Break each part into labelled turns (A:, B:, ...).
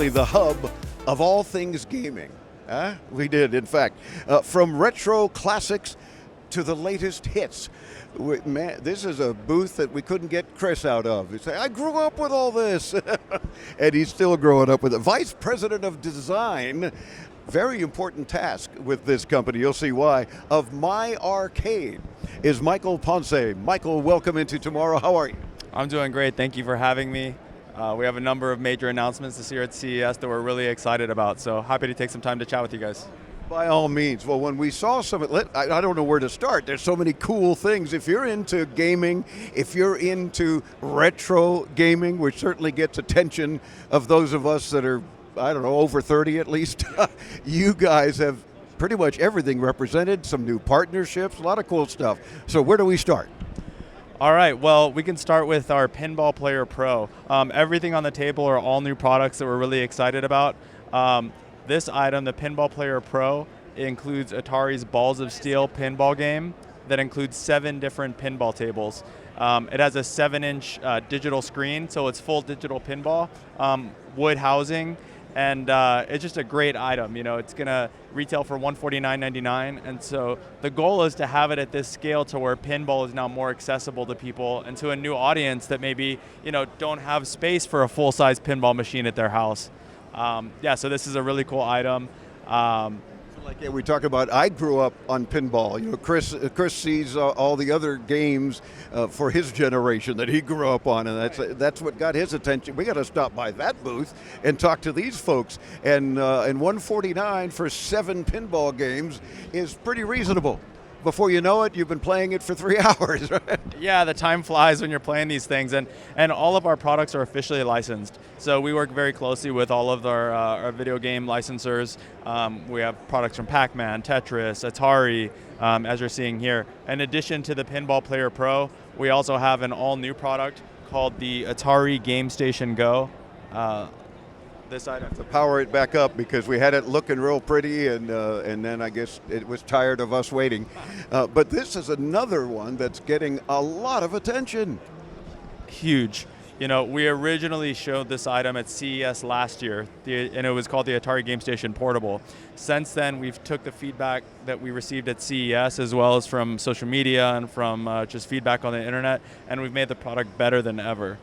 A: really the hub of all things gaming. We did, in fact. From retro classics to the latest hits. Man, this is a booth that we couldn't get Chris out of. He'd say, I grew up with all this. And he's still growing up with it. Vice President of Design, very important task with this company, you'll see why, of My Arcade is Michael Ponce. Michael, welcome into Tomorrow. How are you?
B: I'm doing great. Thank you for having me. We have a number of major announcements this year at CES that we're really excited about, so happy to take some time to chat with you guys.
A: By all means. Well, when we saw some, I don't know where to start. There's so many cool things. If you're into gaming, if you're into retro gaming, which certainly gets attention of those of us that are, I don't know, over 30 at least, you guys have pretty much everything represented, some new partnerships, a lot of cool stuff. So where do we start?
B: All right, well, we can start with our Pinball Player Pro. Everything on the table are all new products that we're really excited about. This item, the Pinball Player Pro, includes Atari's Balls of Steel pinball game that includes 7 different pinball tables. It has a 7-inch digital screen, so it's full digital pinball, wood housing, and it's just a great item. You know, it's going to retail for $149.99, and so the goal is to have it at this scale to where pinball is now more accessible to people and to a new audience that maybe, you know, don't have space for a full-size pinball machine at their house. So this is a really cool item.
A: We talk about, I grew up on pinball. You know, Chris sees all the other games for his generation that he grew up on, and that's what got his attention. We got to stop by that booth and talk to these folks. And $149 for 7 pinball games is pretty reasonable. Before you know it, you've been playing it for 3 hours, right?
B: Yeah, the time flies when you're playing these things, and all of our products are officially licensed. So we work very closely with all of our video game licensors. We have products from Pac-Man, Tetris, Atari, as you're seeing here. In addition to the Pinball Player Pro, we also have an all-new product called the Atari Game Station Go. This item.
A: To power it back up because we had it looking real pretty, and then I guess it was tired of us waiting. But this is another one that's getting a lot of attention.
B: Huge. You know, we originally showed this item at CES last year, and it was called the Atari Game Station Portable. Since then, we've took the feedback that we received at CES as well as from social media and from just feedback on the internet, and we've made the product better than ever.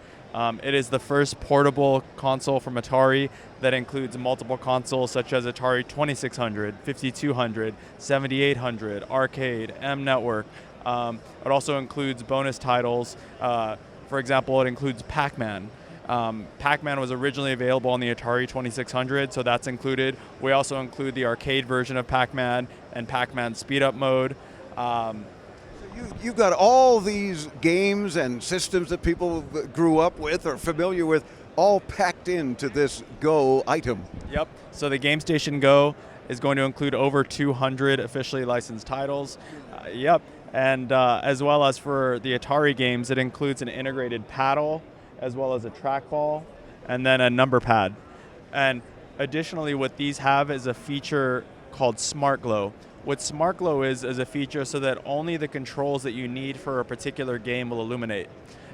B: It is the first portable console from Atari that includes multiple consoles such as Atari 2600, 5200, 7800, Arcade, M Network. It also includes bonus titles. For example, it includes Pac-Man. Pac-Man was originally available on the Atari 2600, so that's included. We also include the arcade version of Pac-Man and Pac-Man speed-up mode.
A: You've got all these games and systems that people grew up with or familiar with all packed into this Go item.
B: Yep. So the Game Station Go is going to include over 200 officially licensed titles. And as well as for the Atari games, it includes an integrated paddle as well as a trackball and then a number pad. And additionally, what these have is a feature called Smart Glow. What Smart Glow is a feature so that only the controls that you need for a particular game will illuminate.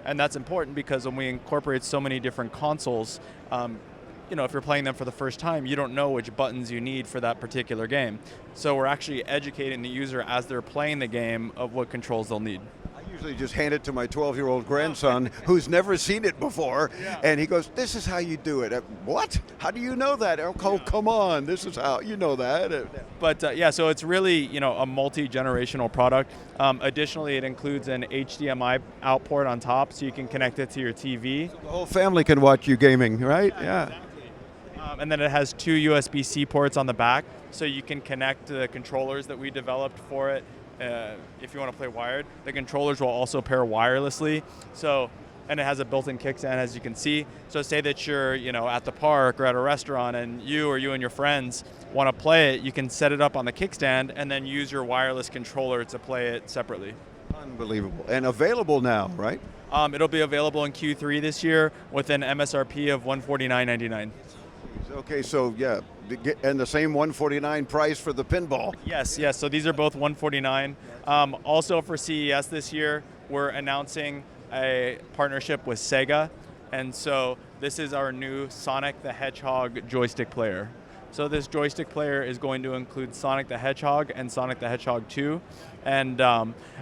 B: And that's important because when we incorporate so many different consoles, you know, if you're playing them for the first time, you don't know which buttons you need for that particular game. So we're actually educating the user as they're playing the game of what controls they'll need.
A: I usually just hand it to my 12-year-old grandson who's never seen it before, and he goes, this is how you do it. What? How do you know that? Oh, come on, this is how, you know that.
B: But so it's really, you know, a multi-generational product. Additionally, it includes an HDMI out port on top, so you can connect it to your TV.
A: So the whole family can watch you gaming, right? Yeah.
B: Exactly. And then it has 2 USB-C ports on the back, so you can connect the controllers that we developed for it. If you want to play wired, the controllers will also pair wirelessly. And it has a built-in kickstand, as you can see. So say that you're, you know, at the park or at a restaurant, and you and your friends want to play it, you can set it up on the kickstand and then use your wireless controller to play it separately.
A: Unbelievable, and available now, right?
B: It'll be available in Q3 this year with an MSRP of $149.99.
A: Okay, so yeah, and the same $149 price for the pinball.
B: Yes. So these are both $149. Also for CES this year, we're announcing a partnership with Sega. And so this is our new Sonic the Hedgehog joystick player. So this joystick player is going to include Sonic the Hedgehog and Sonic the Hedgehog 2. And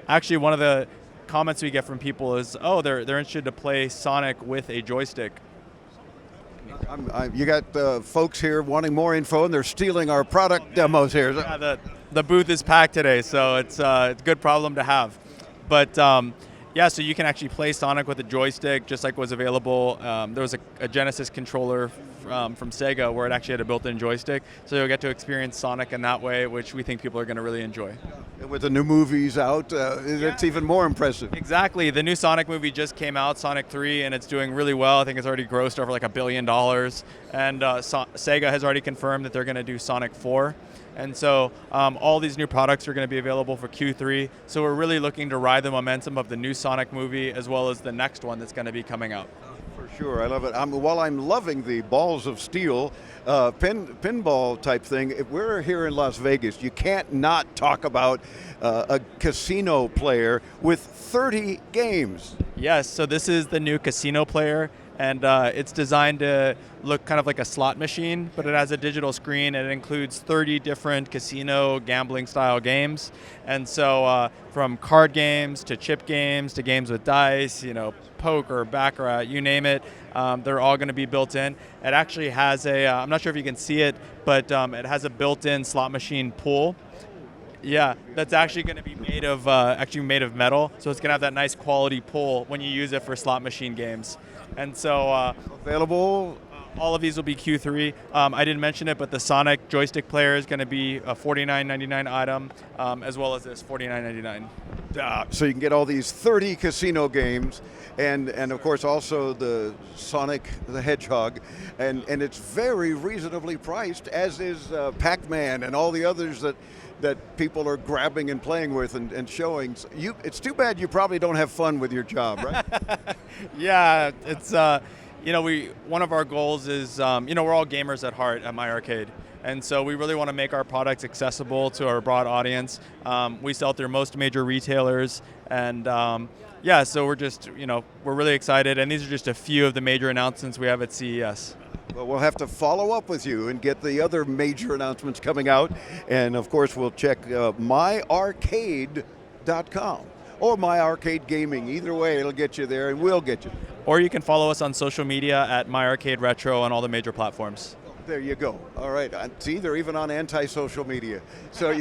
B: actually one of the comments we get from people is, oh, they're interested to play Sonic with a joystick.
A: You got folks here wanting more info, and they're stealing our product demos here.
B: Yeah, the booth is packed today, so it's a good problem to have. But yeah, so you can actually play Sonic with a joystick, just like was available. There was a Genesis controller from Sega where it actually had a built-in joystick, so you'll get to experience Sonic in that way, which we think people are going to really enjoy.
A: And with the new movies out, it's even more impressive.
B: Exactly. The new Sonic movie just came out, Sonic 3, and it's doing really well. I think it's already grossed over like $1 billion. And Sega has already confirmed that they're going to do Sonic 4. And so all these new products are going to be available for Q3. So we're really looking to ride the momentum of the new Sonic movie as well as the next one that's going to be coming out.
A: For sure, I love it. While I'm loving the balls of steel pinball type thing, if we're here in Las Vegas, you can't not talk about a casino player with 30 games.
B: Yes, so this is the new casino player. And it's designed to look kind of like a slot machine, but it has a digital screen, and it includes 30 different casino gambling style games. And so from card games to chip games to games with dice, poker, baccarat, you name it, they're all going to be built in. It actually has I'm not sure if you can see it, but it has a built-in slot machine pool. Yeah, that's actually going to be made of metal, so it's going to have that nice quality pull when you use it for slot machine games. And so
A: available.
B: All of these will be Q3. I didn't mention it, but the Sonic joystick player is going to be a $49.99 item, as well as this $49.99.
A: So you can get all these 30 casino games, and of course also the Sonic the Hedgehog, and it's very reasonably priced, as is Pac-Man and all the others that people are grabbing and playing with and showing. It's too bad you probably don't have fun with your job, right?
B: Yeah, it's one of our goals is we're all gamers at heart at My Arcade, and so we really want to make our products accessible to our broad audience. We sell through most major retailers, and so we're really excited, and these are just a few of the major announcements we have at CES.
A: Well, we'll have to follow up with you and get the other major announcements coming out. And of course, we'll check myarcade.com or My Arcade Gaming. Either way, it'll get you there, and we'll get you.
B: Or you can follow us on social media at My Arcade Retro on all the major platforms.
A: There you go. All right. See, they're even on anti-social media. So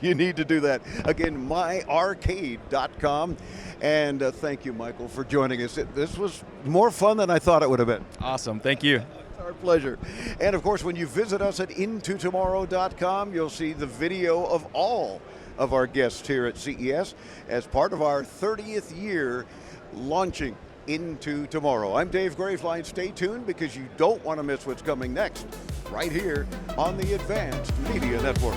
A: you need to do that. Again, myarcade.com. And thank you, Michael, for joining us. This was more fun than I thought it would have been.
B: Awesome. Thank you.
A: Our pleasure. And of course, when you visit us at intotomorrow.com, you'll see the video of all of our guests here at CES as part of our 30th year launching Into Tomorrow. I'm Dave Graveline. Stay tuned because you don't want to miss what's coming next right here on the Advanced Media Network.